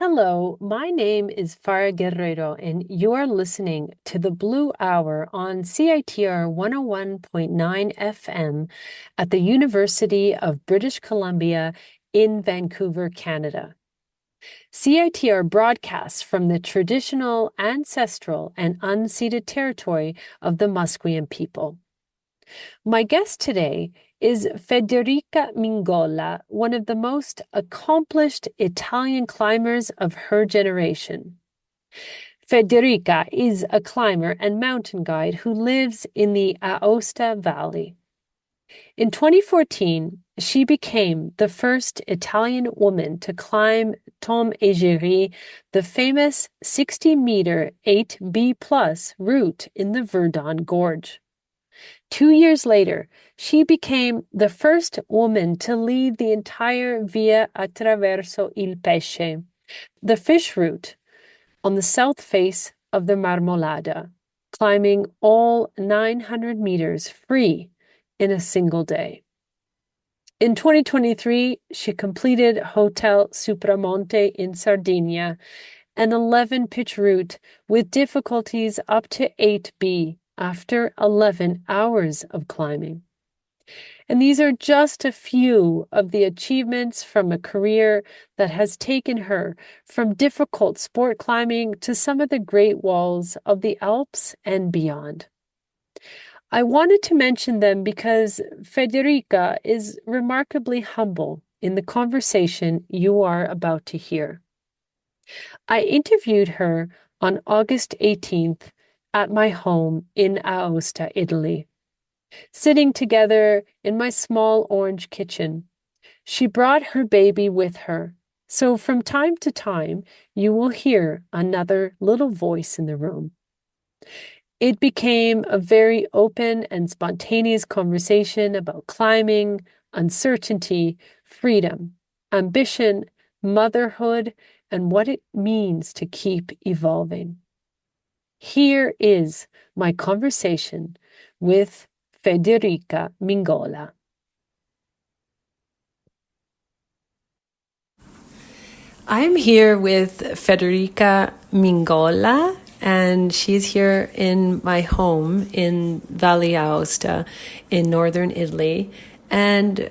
Hello, my name is Farah Guerrero, and you are listening to the Blue Hour on CITR 101.9 FM at the University of British Columbia in Vancouver, Canada. CITR broadcasts from the traditional, ancestral, and unceded territory of the Musqueam people. My guest today is Federica Mingolla, one of the most accomplished Italian climbers of her generation. Federica is a climber and mountain guide who lives in the Aosta Valley. In 2014, she became the first Italian woman to climb Tom Egeri, the famous 60-meter 8B plus route in the Verdon Gorge. 2 years later, she became the first woman to lead the entire Via Attraverso il Pesce, the fish route, on the south face of the Marmolada, climbing all 900 meters free in a single day. In 2023, she completed Hotel Supramonte in Sardinia, an 11-pitch route with difficulties up to 8B, after 11 hours of climbing. And these are just a few of the achievements from a career that has taken her from difficult sport climbing to some of the great walls of the Alps and beyond. I wanted to mention them because Federica is remarkably humble in the conversation you are about to hear. I interviewed her on August 18th at my home in Aosta, Italy. Sitting together in my small orange kitchen, she brought her baby with her, so from time to time you will hear another little voice in the room. It became a very open and spontaneous conversation about climbing, uncertainty, freedom, ambition, motherhood, and what it means to keep evolving. Here is my conversation with Federica Mingolla. I'm here with Federica Mingolla, and she's here in my home in Valle Aosta in northern Italy. And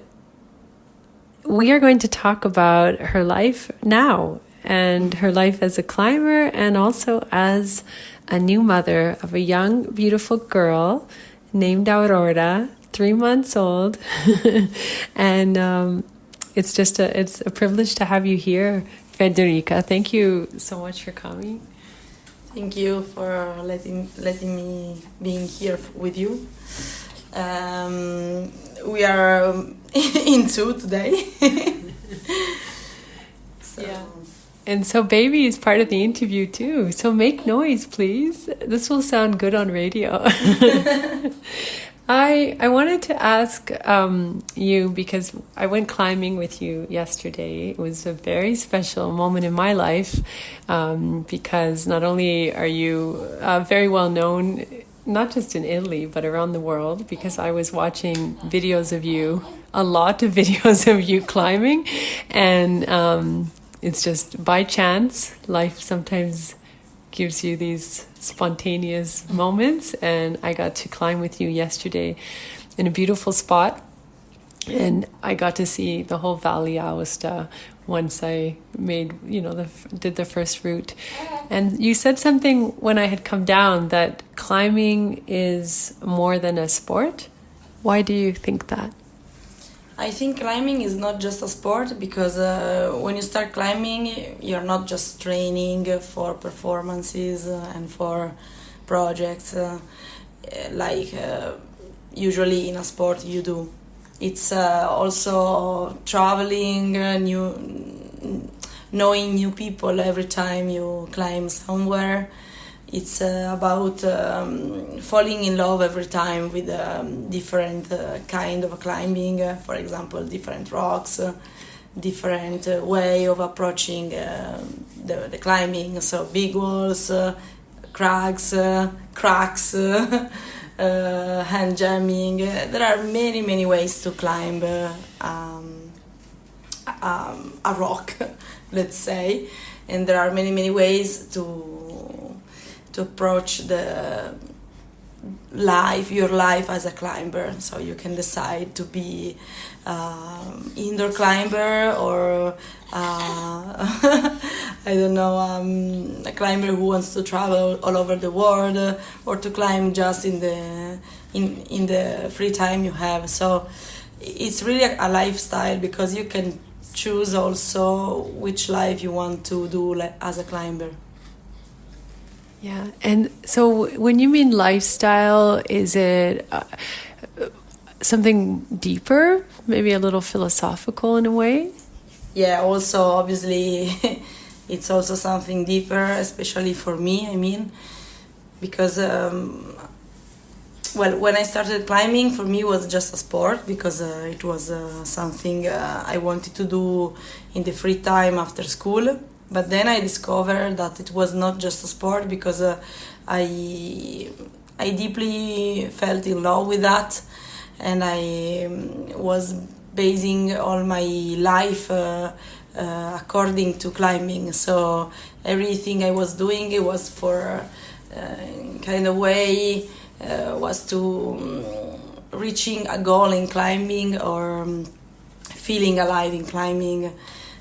we are going to talk about her life now and her life as a climber and also as a new mother of a young, beautiful girl named Aurora, 3 months old. And it's a privilege to have you here, Federica. Thank you so much for coming. Thank you for letting me being here with you. We are in two today. Yeah. And so baby is part of the interview too. So make noise, please. This will sound good on radio. I wanted to ask you, because I went climbing with you yesterday. It was a very special moment in my life because not only are you very well known, not just in Italy, but around the world, because I was watching videos of you, a lot of videos of you climbing, and it's just by chance. Life sometimes gives you these spontaneous moments, and I got to climb with you yesterday in a beautiful spot, and I got to see the whole Valle Aosta once I made, did the first route. And you said something when I had come down that climbing is more than a sport. Why do you think that? I think climbing is not just a sport because when you start climbing, you're not just training for performances and for projects like usually in a sport you do. It's also traveling, knowing new people every time you climb somewhere. It's about falling in love every time with different kind of climbing, for example, different rocks, different way of approaching the climbing, so big walls, cracks, hand jamming. There are many ways to climb a rock, let's say. and there are many ways to approach your life as a climber. So you can decide to be indoor climber, or I don't know, a climber who wants to travel all over the world, or to climb just in the free time you have. So it's really a lifestyle, because you can choose also which life you want to do as a climber. Yeah. And so when you mean lifestyle, is it something deeper, maybe a little philosophical in a way? Yeah, also obviously it's also something deeper, especially for me, I mean, because when I started climbing, for me it was just a sport, because it was something I wanted to do in the free time after school. But then I discovered that it was not just a sport, because I deeply felt in love with that, and I was basing all my life according to climbing. So everything I was doing, it was for kind of way was to reaching a goal in climbing, or feeling alive in climbing.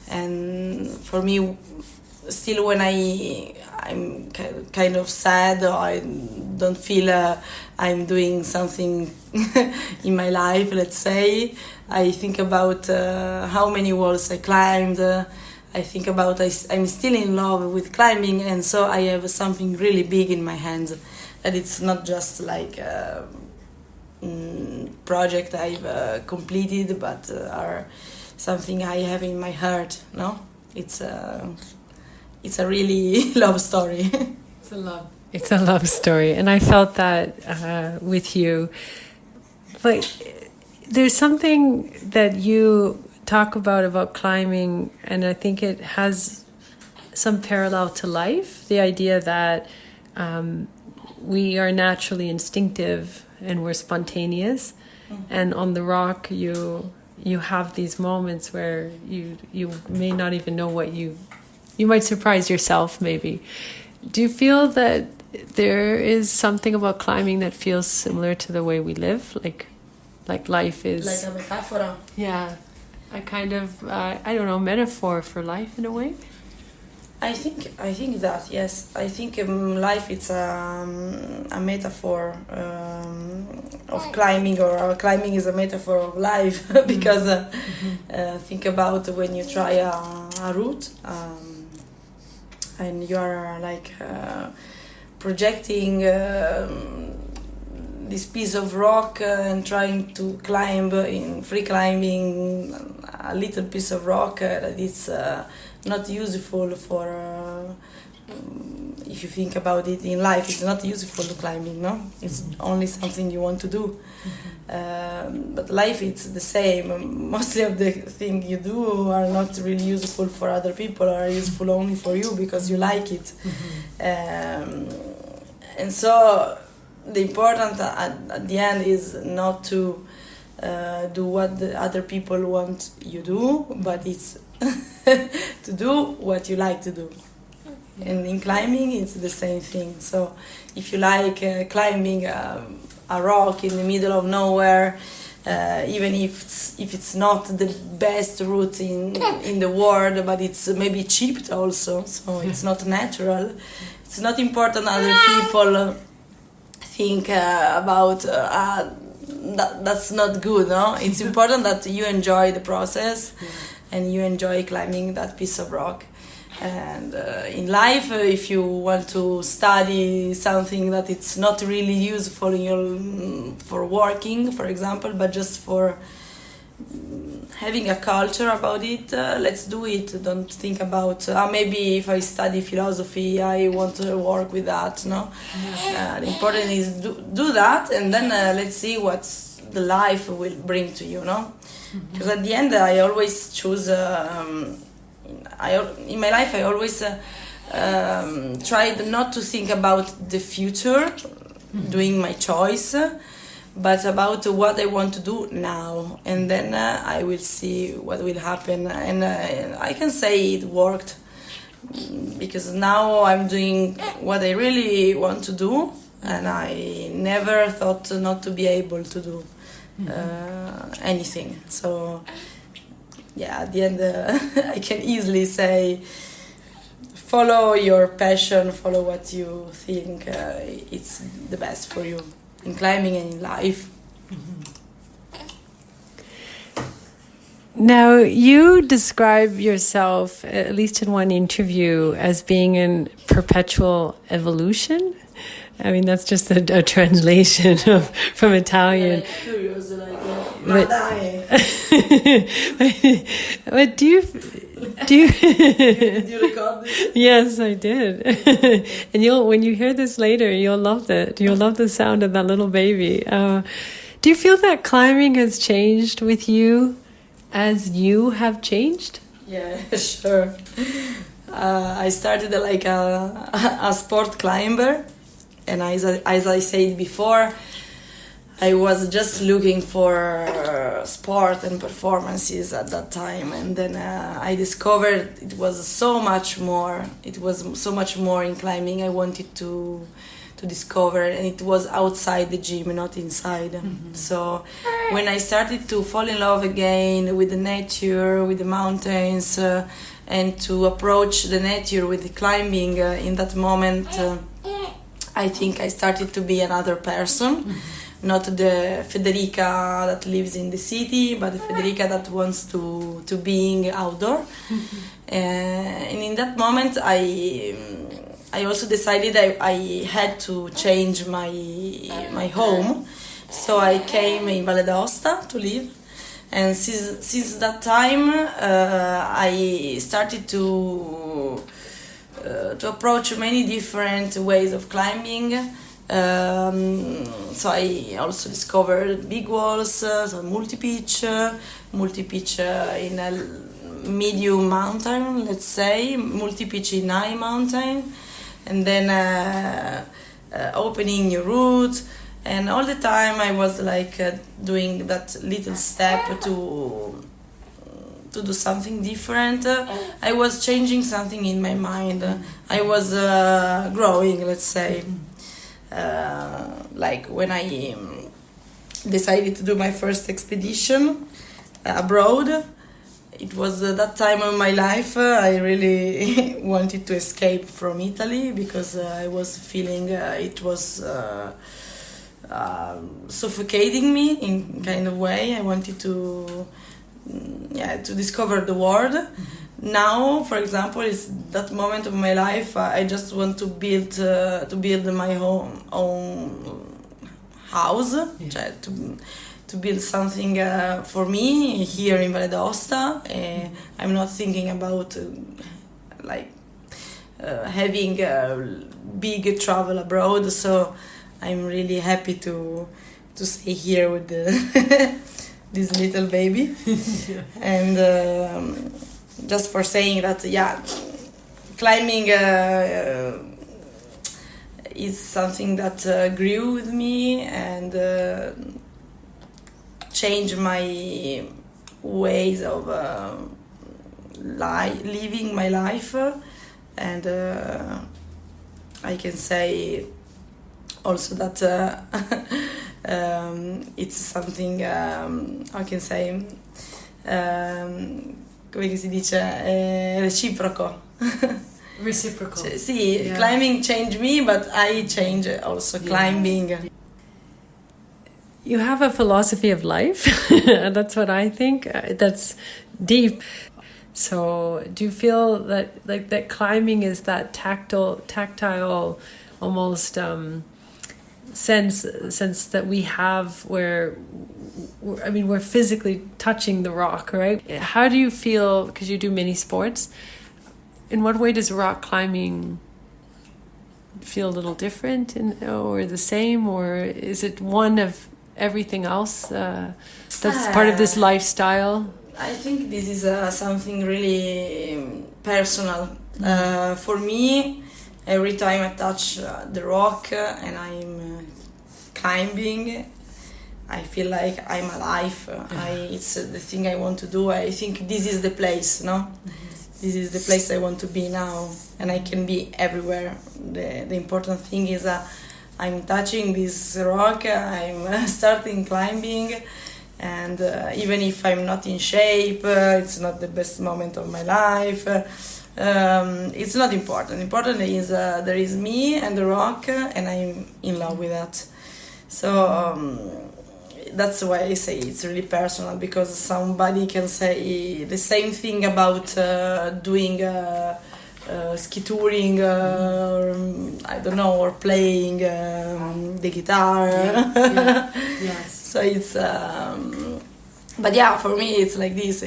And for me, still when I'm kind of sad, or I don't feel I'm doing something in my life, let's say, I think about how many walls I climbed. I think about I'm still in love with climbing, and so I have something really big in my hands. That it's not just like a project I've completed, but are something I have in my heart. No, it's a really love story. It's a love story, and I felt that with you. But there's something that you talk about climbing, and I think it has some parallel to life. The idea that we are naturally instinctive and we're spontaneous, and on the rock you have these moments where you may not even know what you might surprise yourself, maybe. Do you feel that there is something about climbing that feels similar to the way we live, like life is like a metaphor? Yeah, a kind of I don't know, metaphor for life in a way. I think that, yes. I think life it's a metaphor of climbing, or climbing is a metaphor of life. Because think about when you try a route, and you are like projecting this piece of rock and trying to climb in free climbing a little piece of rock that is not useful for if you think about it in life, it's not useful to climbing, no? It's only something you want to do. But life, it's the same. Mostly of the things you do are not really useful for other people, are useful only for you because you like it. And so the important at the end is not to do what the other people want you do, but it's to do what you like to do. And in climbing, it's the same thing. So if you like climbing a rock in the middle of nowhere, even if it's not the best route in the world, but it's maybe cheap also, so it's not natural. It's not important other people think about that's not good, no? It's important that you enjoy the process and you enjoy climbing that piece of rock. And in life, if you want to study something that it's not really useful for working, for example, but just for having a culture about it, let's do it. Don't think about maybe if I study philosophy, I want to work with that. No, the important is do that, and then let's see what the life will bring to you. No, because at the end, I always choose. In my life, I always tried not to think about the future, doing my choice, but about what I want to do now, and then I will see what will happen. And I can say it worked, because now I'm doing what I really want to do, and I never thought not to be able to do anything. So yeah, at the end I can easily say, follow your passion, follow what you think it's the best for you in climbing and in life. Now, you describe yourself, at least in one interview, as being in perpetual evolution. I mean, that's just a translation from Italian. Like curious, like But- But do you Did you record this? Yes, I did. And when you hear this later, you'll love it. You'll love the sound of that little baby. Do you feel that climbing has changed with you as you have changed? Yeah, sure. I started like a sport climber, and as I said before, I was just looking for sport and performances at that time, and then I discovered it was so much more. It was so much more in climbing I wanted to discover, and it was outside the gym, not inside. So when I started to fall in love again with the nature, with the mountains, and to approach the nature with the climbing, in that moment I think I started to be another person. Not the Federica that lives in the city, but the Federica that wants to being outdoor. And in that moment, I also decided I had to change my home. So I came in Valle d'Aosta to live. And since that time, I started to approach many different ways of climbing. So I also discovered big walls, so multi-pitch in a medium mountain, let's say, multi-pitch in high mountain, and then opening new route. And all the time I was like doing that little step to do something different. I was changing something in my mind. I was growing, let's say. Like when I decided to do my first expedition abroad, it was that time of my life I really wanted to escape from Italy, because I was feeling it was suffocating me in kind of way. I wanted to discover the world. Now, for example, it's that moment of my life. I just want to build my own house, cioè to build something for me here in Valle d'Aosta. I'm not thinking about having a big travel abroad. So I'm really happy to stay here with this little baby. And just for saying that, climbing is something that grew with me and changed my ways of living my life. And I can say also that it's something, I can say, come si dice, reciproco. Reciprocal. Sì, yeah. Climbing changed me, but I change also climbing. You have a philosophy of life. That's what I think. That's deep. So do you feel that that climbing is that tactile almost sense that we have where we're physically touching the rock, right? How do you feel, because you do many sports, in what way does rock climbing feel a little different or the same, or is it one of everything else that's part of this lifestyle? I think this is something really personal. For me, every time I touch the rock and I'm climbing, I feel like I'm alive. It's the thing I want to do. I think this is the place, no? this is the place I want to be now, and I can be everywhere. The important thing is I'm touching this rock, I'm starting climbing, and even if I'm not in shape, it's not the best moment of my life. It's not important. Important is there is me and the rock, and I'm in love with that. So that's why I say it's really personal, because somebody can say the same thing about doing ski touring, I don't know, or playing the guitar. Yes. So it's, but yeah, for me it's like this.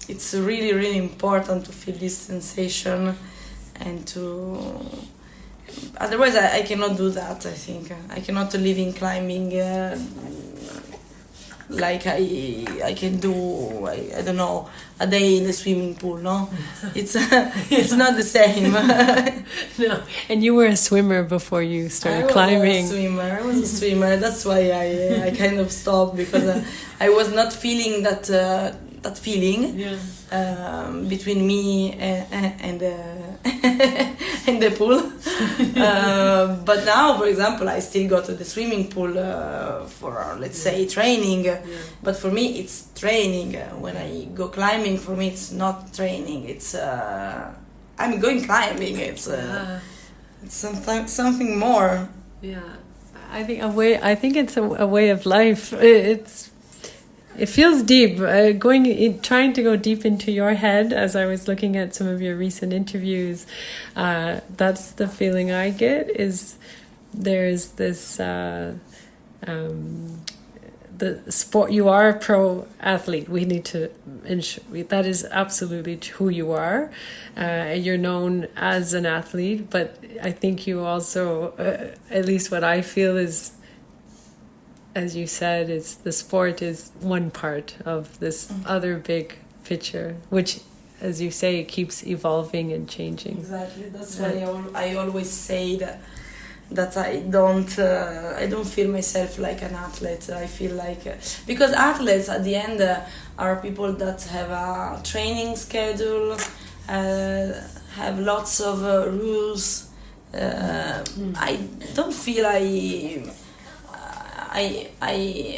It's really, really important to feel this sensation, and to. Otherwise, I cannot do that. I think I cannot live in climbing like I can do. I don't know, a day in the swimming pool. No, it's not the same. No, and you were a swimmer before you started climbing. I was a swimmer. That's why I kind of stopped, because I was not feeling that feeling between me and the pool. But now, for example, I still go to the swimming pool for, let's say, training. But for me, it's training. When I go climbing, for me, it's not training. It's I'm going climbing. It's something more. Yeah, I think it's a way of life. It feels deep. Trying to go deep into your head as I was looking at some of your recent interviews. That's the feeling I get. Is there's this the sport. You are a pro athlete. We need to ensure that is absolutely who you are. You're known as an athlete, but I think you also, at least what I feel is, as you said, it's the sport is one part of this other big picture, which, as you say, keeps evolving and changing. Exactly. That's why I always say that I don't feel myself like an athlete. I feel like because athletes at the end are people that have a training schedule, have lots of rules. I don't feel I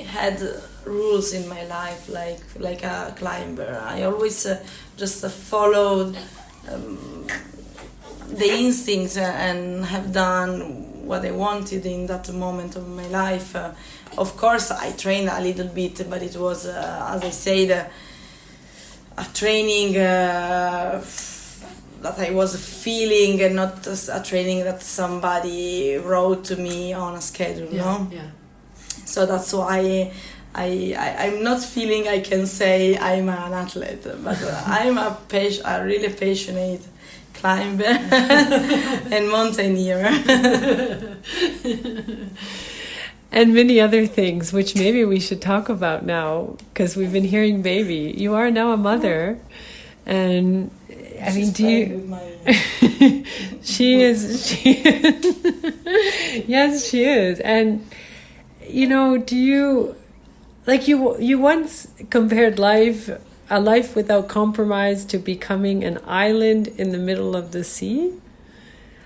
had rules in my life like a climber. I always just followed the instincts and have done what I wanted in that moment of my life. Of course, I trained a little bit, but it was, as I said, a training that I was feeling, and not a training that somebody wrote to me on a schedule. No? Yeah. So that's why I'm not feeling I can say I'm an athlete, but I'm a really passionate climber and mountaineer. And many other things, which maybe we should talk about now, because we've been hearing baby. You are now a mother, and I mean, do you? She is. Yes, she is, and. You know, do you, like you once compared a life without compromise to becoming an island in the middle of the sea?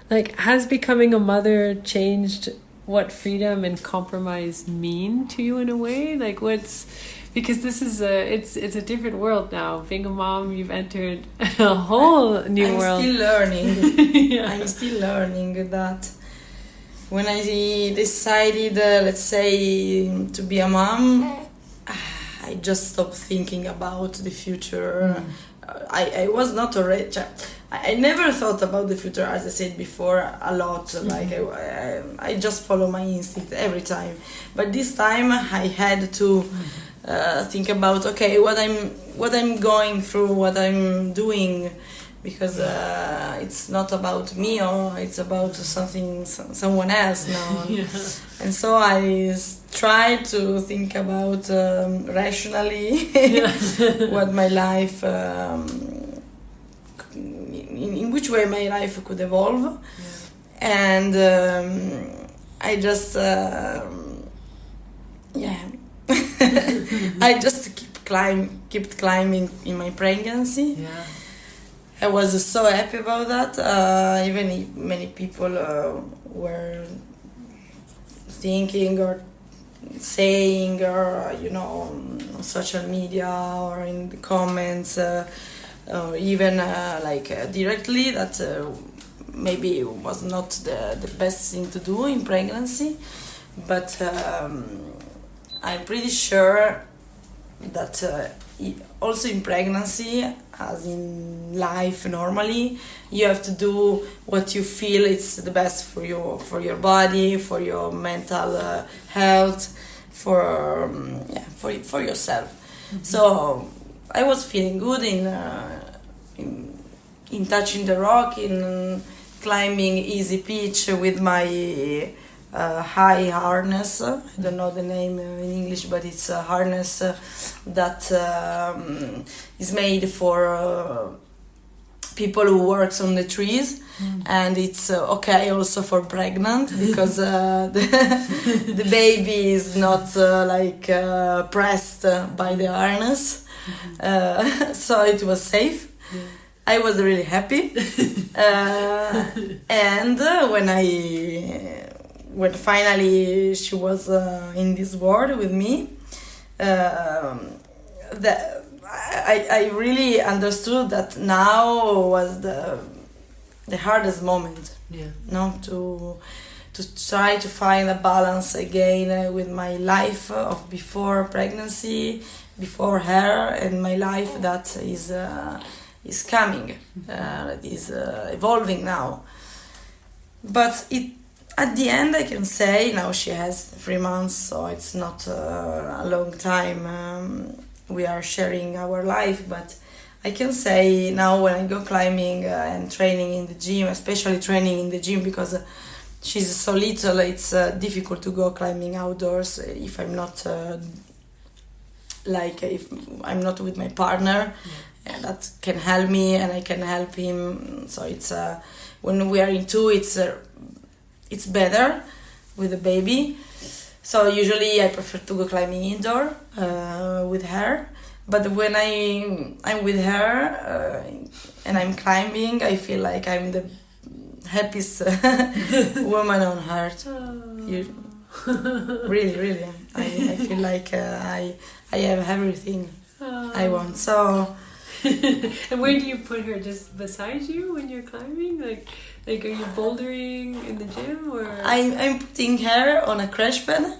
Like, has becoming a mother changed what freedom and compromise mean to you in a way? Like, because this is it's a different world now. Being a mom, you've entered a whole new world. I'm still learning. Yeah. I'm still learning that. When I decided, let's say, to be a mom, I just stopped thinking about the future. I was not already. I never thought about the future, as I said before, a lot. Like I just follow my instinct every time. But this time I had to think about what I'm going through, what I'm doing. Because it's not about me, or it's about someone else now. Yeah. And so I try to think about rationally what my life, in which way my life could evolve. And I just, I just keep climbing. kept climbing in my pregnancy. Yeah. I was so happy about that. Even if many people were thinking or saying, or on social media or in the comments, or even directly, that maybe it was not the best thing to do in pregnancy. But I'm pretty sure that also in pregnancy, as in life normally, you have to do what you feel it's the best for your body, for your mental health, for yourself. Mm-hmm. So I was feeling good in touching the rock, in climbing easy pitch with my high harness. I don't know the name in English, but it's a harness that is made for people who works on the trees. And it's okay also for pregnant, because the baby is not pressed by the harness. So it was safe. I was really happy. And when finally she was in this world with me, I really understood that now was the hardest moment. To try to find a balance again with my life of before pregnancy, before her, and my life that is coming, that is evolving now. But at the end, I can say now she has 3 months, so it's not a long time. We are sharing our life, but I can say now when I go climbing and training in the gym, especially training in the gym, because she's so little, it's difficult to go climbing outdoors if I'm not if I'm not with my partner. That can help me and I can help him. So it's when we are in two, it's better with the baby. So usually I prefer to go climbing indoor with her. But when I'm with her and I'm climbing, I feel like I'm the happiest woman on earth. Really, I feel like I have everything I want. So. And where do you put her? Just beside you when you're climbing? Like are you bouldering in the gym, or? I'm putting her on a crash pad.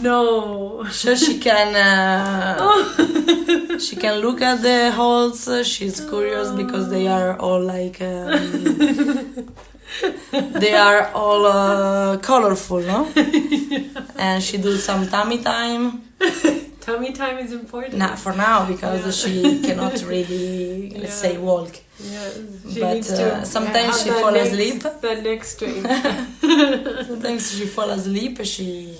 No. So she can she can look at the holes. She's curious because they are all they are all colorful, no? And she does some tummy time. Tummy time is important. Not for now, because she cannot really, let's say, walk. Yeah, but sometimes she falls asleep. That neck strain. Sometimes she falls asleep. She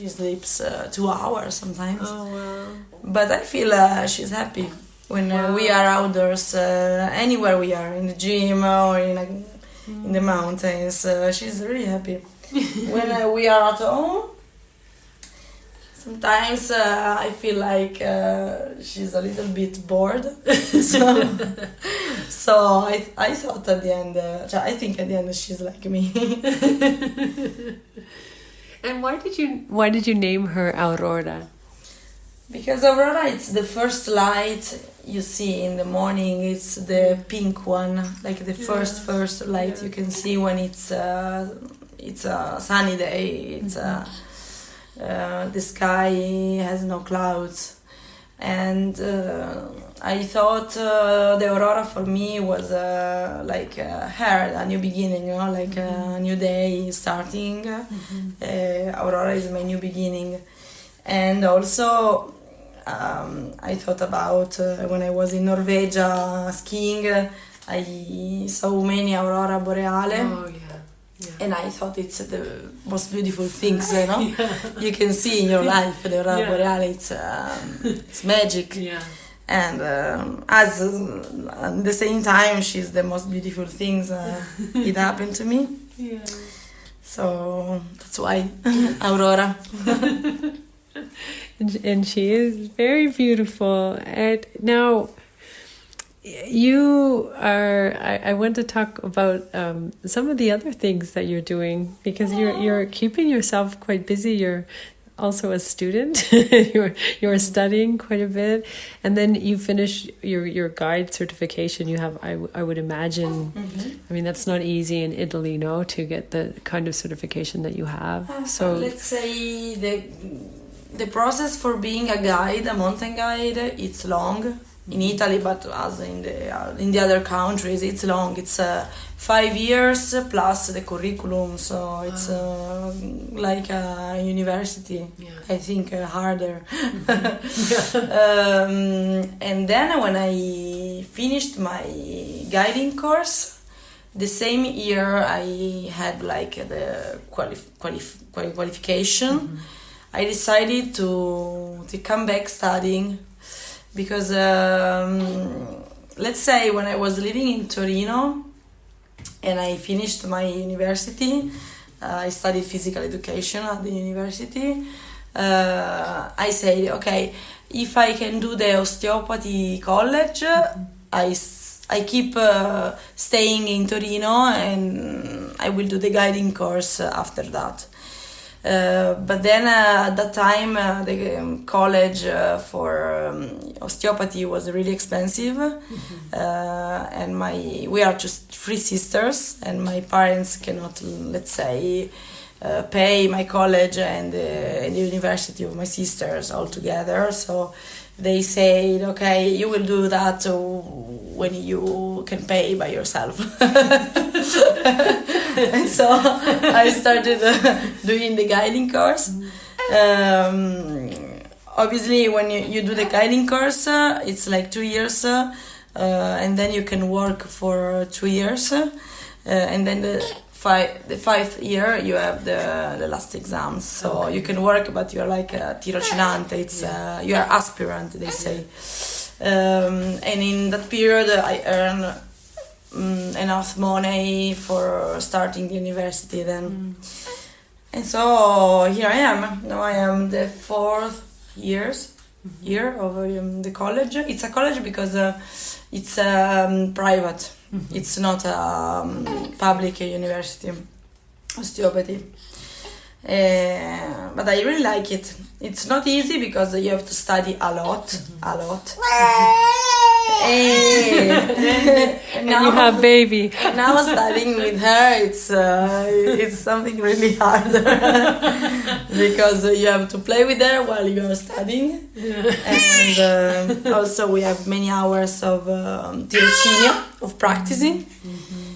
sleeps 2 hours sometimes. Oh wow! But I feel she's happy when we are outdoors, anywhere we are, in the gym or in the mountains. She's really happy. When we are at home, sometimes I feel like she's a little bit bored. So I thought at the end, I think at the end she's like me. And why did you name her Aurora? Because Aurora, it's the first light you see in the morning. It's the pink one, like the first light you can see when it's a sunny day. It's the sky has no clouds, and I thought the Aurora for me was a new beginning, a new day starting. Aurora is my new beginning. And also I thought about when I was in Norvegia skiing, I saw many aurora boreale. Oh yeah. And I thought it's the most beautiful things, you can see in your life. The aurora boreale, it's magic. Yeah. And at the same time, she's the most beautiful things it happened to me. Yeah. So that's why Aurora. and she is very beautiful. And now you are. I want to talk about some of the other things that you're doing, because you're keeping yourself quite busy. You're also a student. you're studying quite a bit, and then you finish your guide certification. You have, I would imagine. I mean, that's not easy in Italy, no, to get the kind of certification that you have. So let's say the process for being a guide, a mountain guide, it's long in Italy, but as in the other countries, it's long. It's 5 years plus the curriculum, so it's like a university. I think harder. And then when I finished my guiding course, the same year I had like the qualification. I decided to come back studying, because let's say when I was living in Torino and I finished my university, I studied physical education at the university. I said, okay, if I can do the osteopathy college, I keep staying in Torino and I will do the guiding course after that. But then at that time the college for osteopathy was really expensive, and we are just 3 sisters, and my parents cannot, let's say, pay my college and the university of my sisters all together. So they said, okay, you will do that when you can pay by yourself. And so I started doing the guiding course. Obviously, when you do the guiding course, it's like 2 years, and then you can work for 2 years, and then the 5th year you have the last exams. So you can work, but you're like a tirocinante. It's you are aspirant, they say. And in that period, I earned enough money for starting the university then. And so here I am. Now I am the 4th year of the college. It's a college because it's private. It's not a public university, osteopathy. But I really like it. It's not easy because you have to study a lot. And now, you have baby. Now studying with her, it's something really hard because you have to play with her while you are studying, and also we have many hours of tirocinio, of practicing.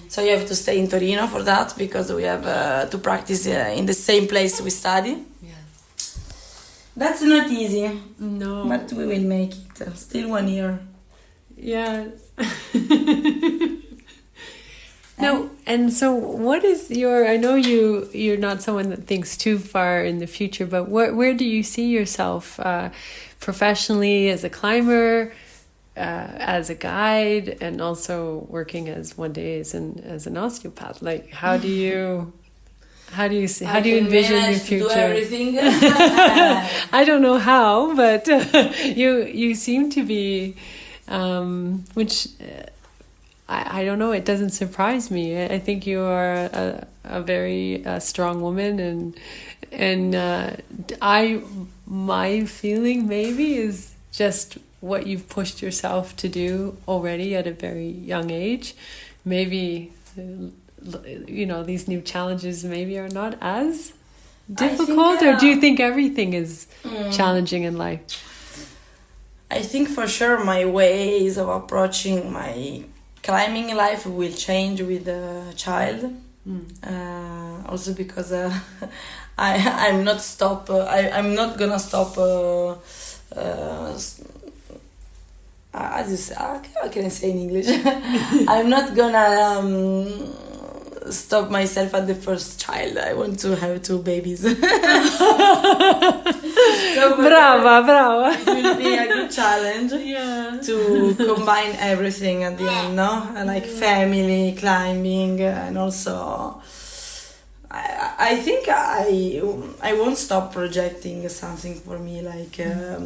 So you have to stay in Torino for that, because we have to practice in the same place we study. That's not easy. No. But we will make it. Still 1 year. Yes. No, and so what is I know you're not someone that thinks too far in the future, but where do you see yourself professionally, as a climber, as a guide, and also working as one day as an osteopath? Like, how do you envision your future? To do everything. I don't know how, but you seem to be, which I don't know. It doesn't surprise me. I think you are a very strong woman, and my feeling maybe is just what you've pushed yourself to do already at a very young age. Maybe these new challenges maybe are not as difficult, or do you think everything is challenging in life? I think for sure my ways of approaching my climbing life will change with the child. Also because I'm not gonna stop. As you say, how can I say in English? I'm not gonna stop myself at the first child. I want to have 2 babies. So brava. It will be a good challenge to combine everything at the end, no? Like family, climbing, and also I think I won't stop projecting something for me like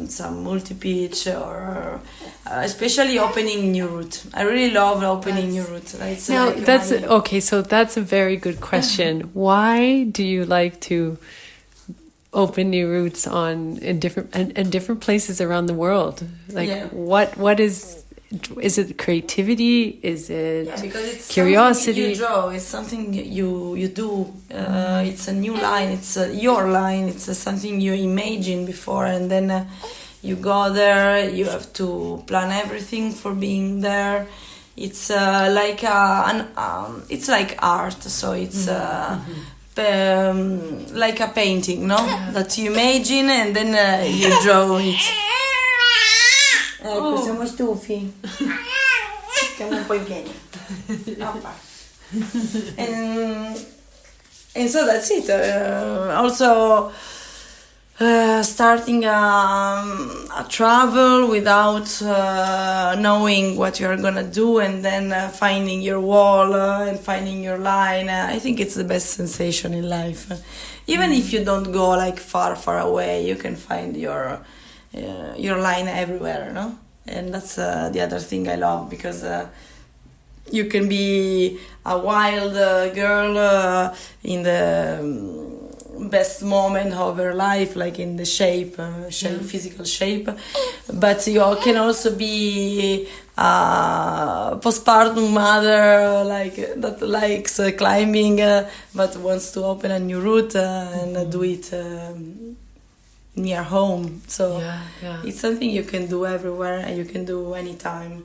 some multi-pitch or especially opening new route. I really love opening new route. It's Now, like okay, so that's a very good question. Why do you like to open new routes in different places around the world? Like, what is it creativity? Is it because it's curiosity? something you draw. It's something you do. It's a new line. It's your line. It's something you imagine before, and then you go there. You have to plan everything for being there. It's like it's like art. So it's like a painting, no? That you imagine and then you draw it. Ecco, siamo stufi. Siamo un po' pieni. And so that's it. Also, starting a travel without knowing what you're gonna do, and then finding your wall and finding your line. I think it's the best sensation in life. Even if you don't go like far away, you can find your line everywhere, no? And that's the other thing I love, because you can be a wild girl in the best moment of her life, like in the physical shape, but you can also be a postpartum mother, like that likes climbing, but wants to open a new route and do it near home. So it's something you can do everywhere and you can do anytime,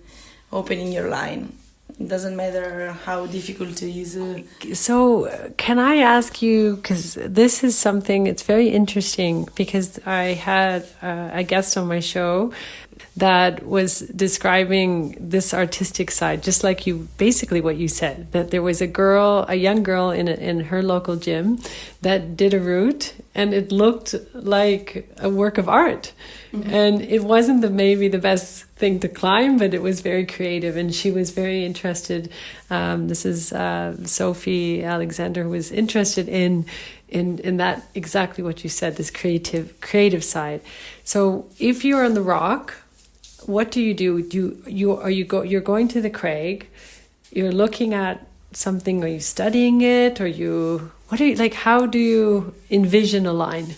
opening your line. It doesn't matter how difficult it is. So can I ask you, because this is something, it's very interesting, because I had a guest on my show that was describing this artistic side, just like you, basically what you said, that there was a young girl in her local gym that did a route and it looked like a work of art. Mm-hmm. And it wasn't maybe the best thing to climb, but it was very creative, and she was very interested. This is Sophie Alexander, who was interested in that, exactly what you said, this creative side. So if you're on the rock, what do? You're going to the crag, you're looking at something, are you studying it, or how do you envision a line?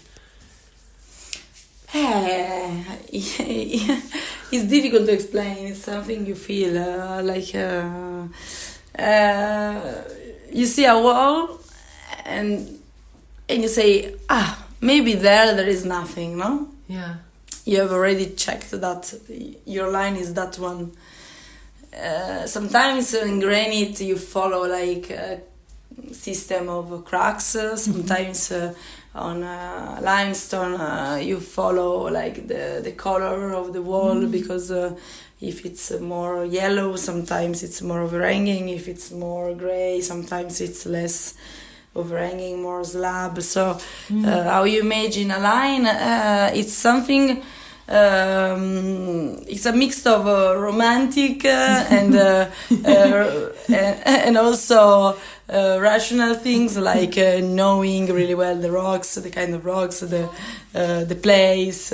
It's difficult to explain. It's something you feel you see a wall and you say, maybe there is nothing, no? Yeah. You have already checked that your line is that one. Sometimes in granite you follow like a system of cracks. Sometimes on limestone you follow like the color of the wall, because if it's more yellow, sometimes it's more overhanging. If it's more gray, sometimes it's less overhanging, more slab. So how you imagine a line, it's something, it's a mix of romantic and also rational things, like knowing really well the rocks, the kind of rocks, the place,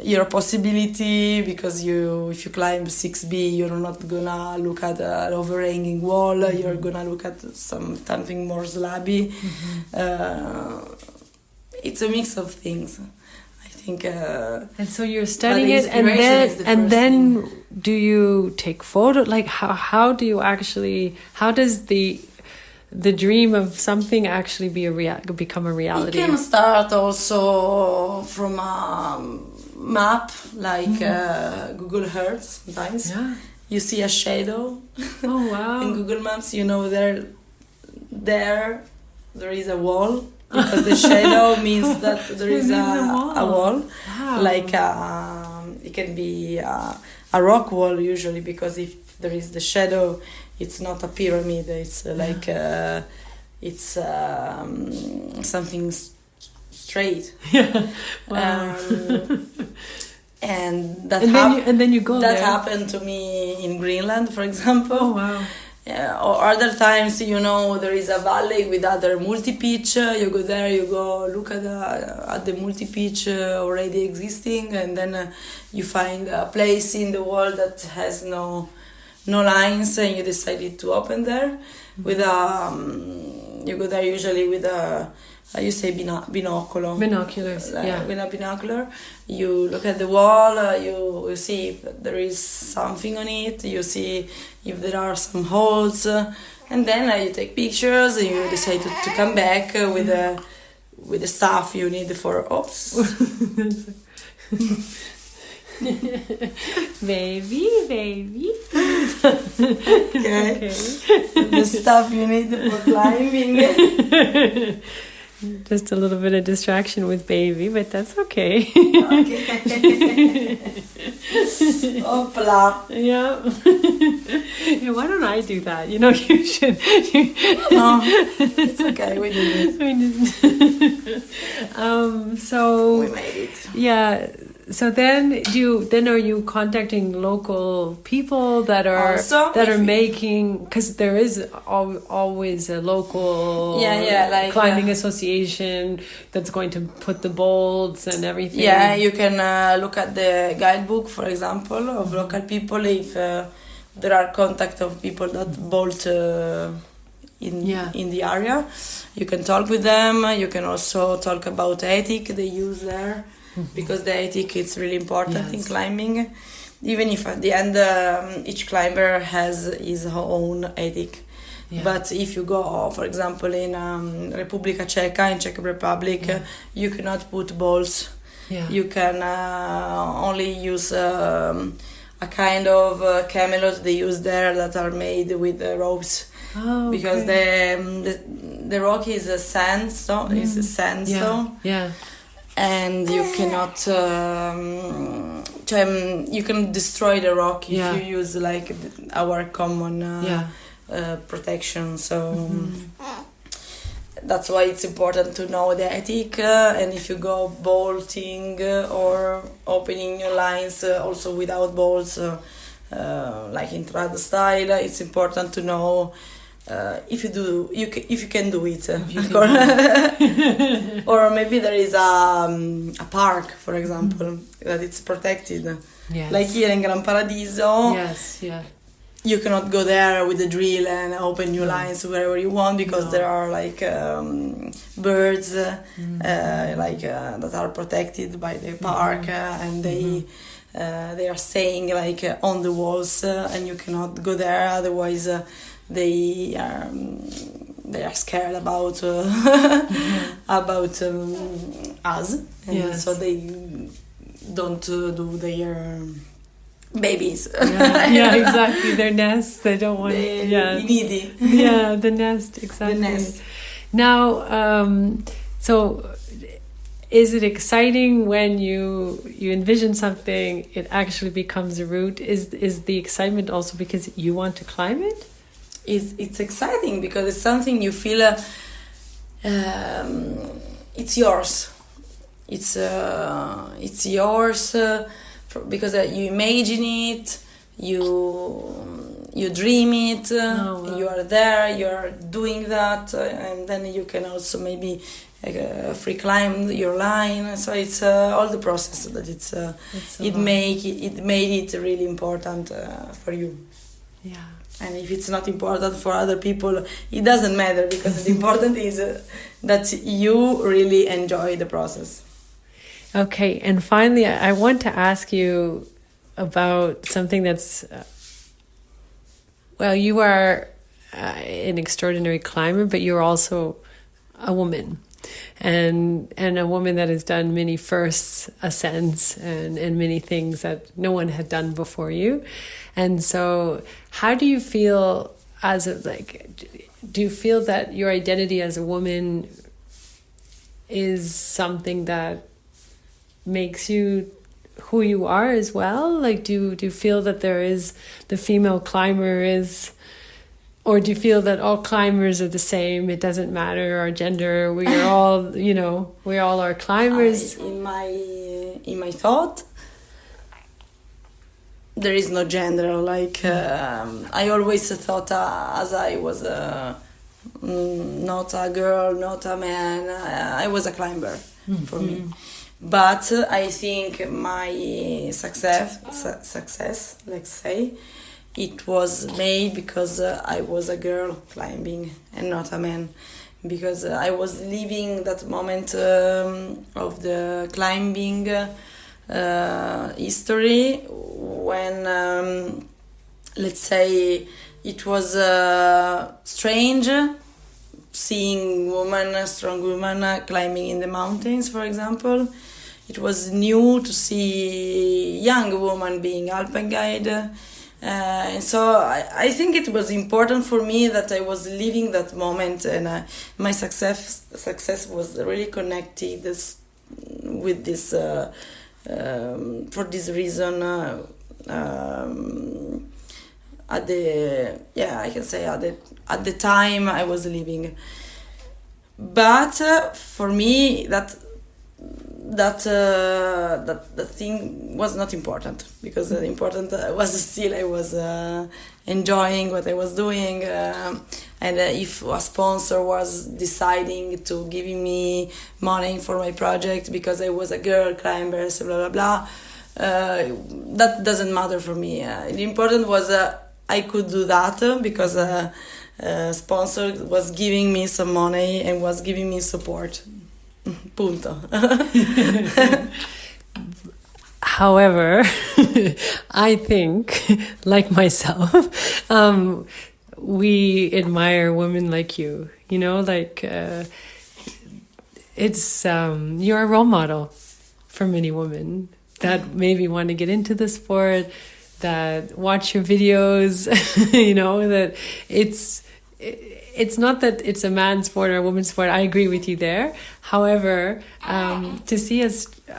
your possibility, because if you climb 6B, you're not gonna look at an overhanging wall, you're gonna look at something more slabby. It's a mix of things, I think. And so you're studying it, and then do you take photo? Like how do you actually? How does the dream of something actually become a reality? You can start also from a map, like Google Earth. Sometimes you see a shadow. Oh wow! In Google Maps, you know there is a wall, because the shadow means that there is a wall. Wow. Like it can be a rock wall usually, because if there is the shadow, it's not a pyramid. It's like it's something straight. Yeah. Wow. And then you go that there. happened to me in Greenland, for example. Oh wow. Yeah, or other times, there is a valley with other multi-pitch. You go there, you go look at the multi-pitch already existing, and then you find a place in the world that has no lines, and you decided to open there with you go there usually with a you say binocular. Binoculars, yeah. With a binocular, you look at the wall, you see if there is something on it, you see if there are some holes, and then you take pictures, and you decide to come back with the stuff you need for oops. Baby. Okay. The stuff you need for climbing. Just a little bit of distraction with baby, but that's okay. Okay. Hopla. Yeah. Yeah. Why don't I do that? You should. No, it's okay. We did it. So We made it. yeah. So then are you contacting local people that are making, because there is always a local like climbing association that's going to put the bolts and everything. Yeah, you can look at the guidebook, for example, of local people if there are contact of people that bolt in the area. You can talk with them. You can also talk about ethic they use there. Because the ethic is really important in climbing, even if at the end each climber has his own ethic. Yeah. But if you go, for example, in Republika Czech, in Czech Republic, you cannot put bolts. Yeah. You can only use a kind of camelos they use there that are made with ropes. Oh, okay. Because the rock is a sandstone. It's a sandstone. Yeah. And you cannot you can destroy the rock if you use like our common protection, so that's why it's important to know the ethic, and if you go bolting or opening your lines also without bolts, like in trad style, it's important to know if you can do it, or maybe there is a park, for example, that it's protected. Yes. Like here in Gran Paradiso. Yes, yeah. You cannot go there with a drill and open new lines wherever you want, because there are like birds that are protected by the park, and they are staying like on the walls, and you cannot go there, otherwise they are scared about us, and so they don't do their babies. Yeah, exactly. Their nests. They don't want. Needy. Yeah, the nest. Exactly. The nest. Now, so is it exciting when you envision something, it actually becomes a route? Is the excitement also because you want to climb it? It's exciting because it's something you feel it's yours. It's yours because you imagine it, you dream it, you are there, you are doing that, and then you can also maybe free climb your line. So it's all the process that it made it really important for you. Yeah. And if it's not important for other people, it doesn't matter, because the important is that you really enjoy the process. Okay, and finally, I want to ask you about something that's, well, you are an extraordinary climber, but you're also a woman, and a woman that has done many firsts, ascents, and many things that no one had done before you. And so how do you feel do you feel that your identity as a woman is something that makes you who you are as well? Like, do you feel that there is the female climber is, or do you feel that all climbers are the same? It doesn't matter our gender. We are all, we all are climbers. In my thought, there is no gender. Like I always thought, as I was not a girl, not a man, I was a climber for me. But I think my success, let's say, it was made because I was a girl climbing and not a man. Because I was living that moment of the climbing history when, let's say, it was strange seeing strong women climbing in the mountains, for example. It was new to see young women being alpine guide. And so I think it was important for me that I was living that moment, and my success was really connected with this for this reason. At the time I was living, but for me that thing was not important, because the important was still I was enjoying what I was doing, and if a sponsor was deciding to give me money for my project because I was a girl climber, so blah blah blah, that doesn't matter for me. The important was I could do that because sponsor was giving me some money and was giving me support. Punto. However, I think, like myself, we admire women like you. You know, like it's you're a role model for many women that maybe want to get into the sport, that watch your videos. You know, that it's not that it's a man's sport or a woman's sport. I agree with you there. However, to see a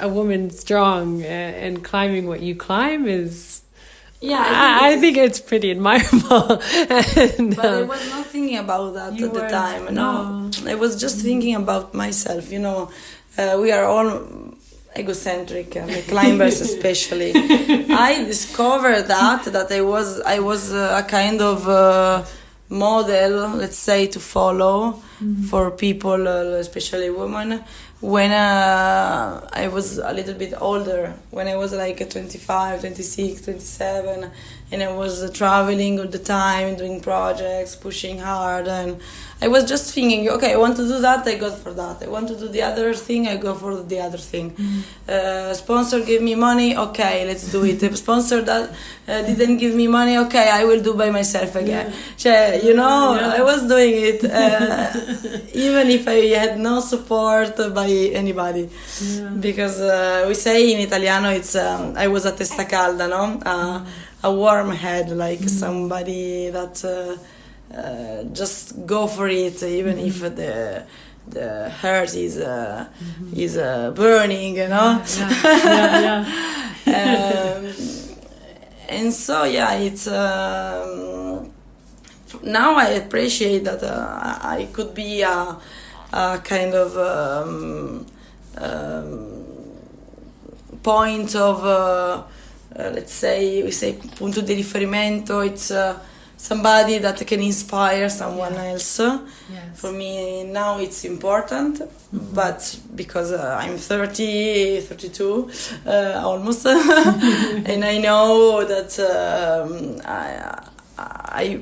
woman strong and climbing what you climb is, I think it's pretty admirable. And, but I was not thinking about that at the time. No, I was just thinking about myself. You know, we are all egocentric, climbers especially. I discovered that I was a kind of model, let's say, to follow for people, especially women, when I was a little bit older, when I was like 25, 26, 27, and I was traveling all the time, doing projects, pushing hard, and I was just thinking, okay, I want to do that, I go for that. I want to do the other thing, I go for the other thing. Sponsor gave me money, okay, let's do it. If sponsor that didn't give me money, okay, I will do by myself again. You know, I was doing it even if I had no support by anybody. Because we say in Italiano, it's I was a testa calda, no? A warm head, like somebody that just go for it, even if the heart is burning, you know. And so it's now I appreciate that I could be a kind of point of let's say, we say punto di riferimento. It's somebody that can inspire someone else. For me now it's important, but because I'm 30, 32 almost, and I know that I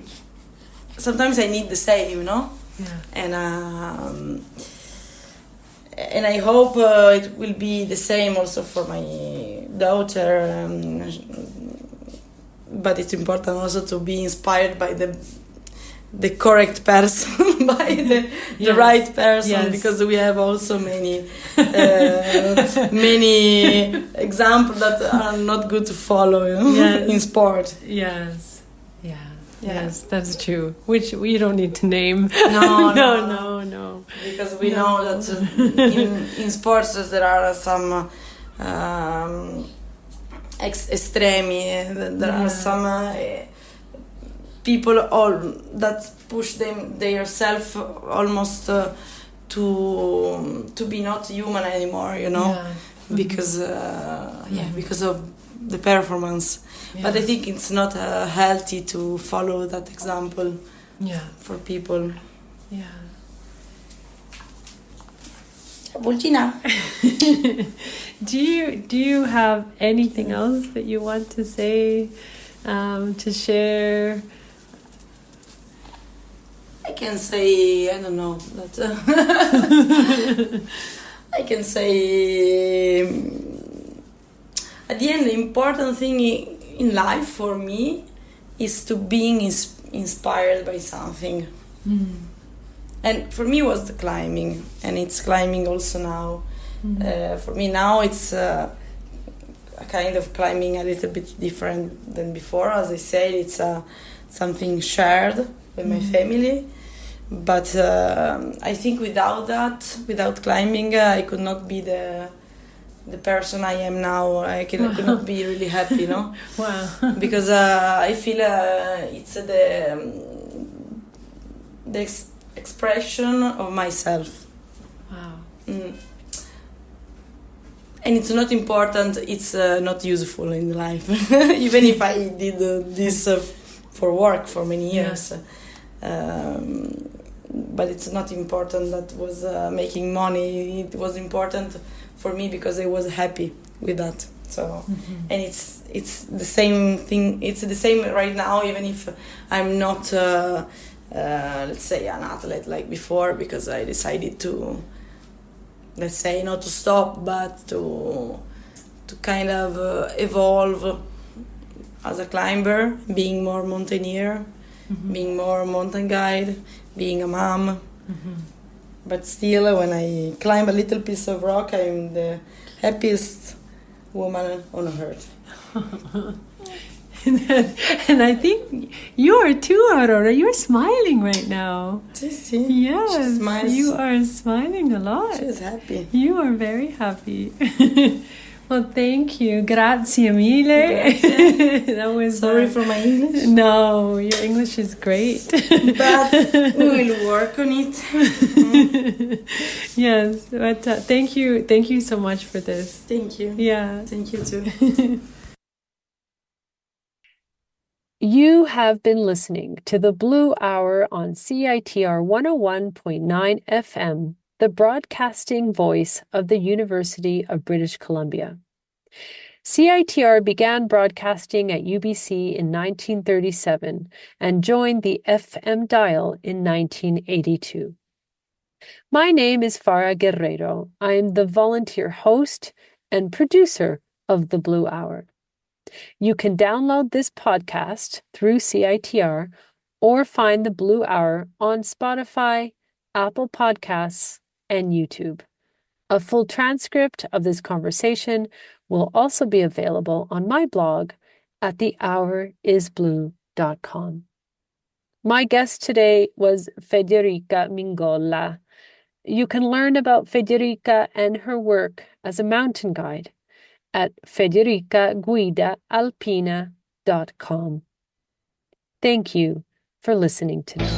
sometimes I need the same, you know. And I hope it will be the same also for my daughter. But it's important also to be inspired by the correct person, by the right person, because we have also many many examples that are not good to follow in sport. Yes, that's true. Which we don't need to name. No. Because we know that in sports there are some extremi. There are some people that push themselves almost to be not human anymore. You know, because because of the performance. But I think it's not healthy to follow that example for people. Yeah. Bulgina. Do you have anything else that you want to say, to share? I can say, I don't know, that I can say at the end the important thing in life for me is to being inspired by something. And for me it was the climbing, and it's climbing also now. For me now it's a kind of climbing a little bit different than before. As I said, it's something shared with my family. But I think without climbing, I could not be the person I am now. I could not be really happy, no? Wow. Because I feel it's the expression of myself. Wow. And it's not important, it's not useful in life. Even if I did this for work for many years. But it's not important that was making money. It was important for me because I was happy with that. So, and it's the same thing. It's the same right now, even if I'm not, let's say, an athlete like before, because I decided to, let's say, not to stop, but to kind of evolve as a climber, being more mountaineer, being more mountain guide, being a mom. But still, when I climb a little piece of rock, I'm the happiest woman on earth. And I think you are too, Aurora. You're smiling right now. See? Yes, you are smiling a lot. She's happy. You are very happy. Well, thank you. Grazie mille. Grazie. That was sorry for my English. No, your English is great. But we will work on it. Yes, but thank you so much for this. Thank you. Yeah. Thank you too. You have been listening to the Blue Hour on CITR 101.9 FM, the broadcasting voice of the University of British Columbia. CITR began broadcasting at UBC in 1937 and joined the FM dial in 1982. My name is Farah Guerrero. I am the volunteer host and producer of the Blue Hour. You can download this podcast through CITR or find the Blue Hour on Spotify, Apple Podcasts, and YouTube. A full transcript of this conversation will also be available on my blog at thehourisblue.com. My guest today was Federica Mingolla. You can learn about Federica and her work as a mountain guide at federicaguidaalpina.com. Thank you for listening today.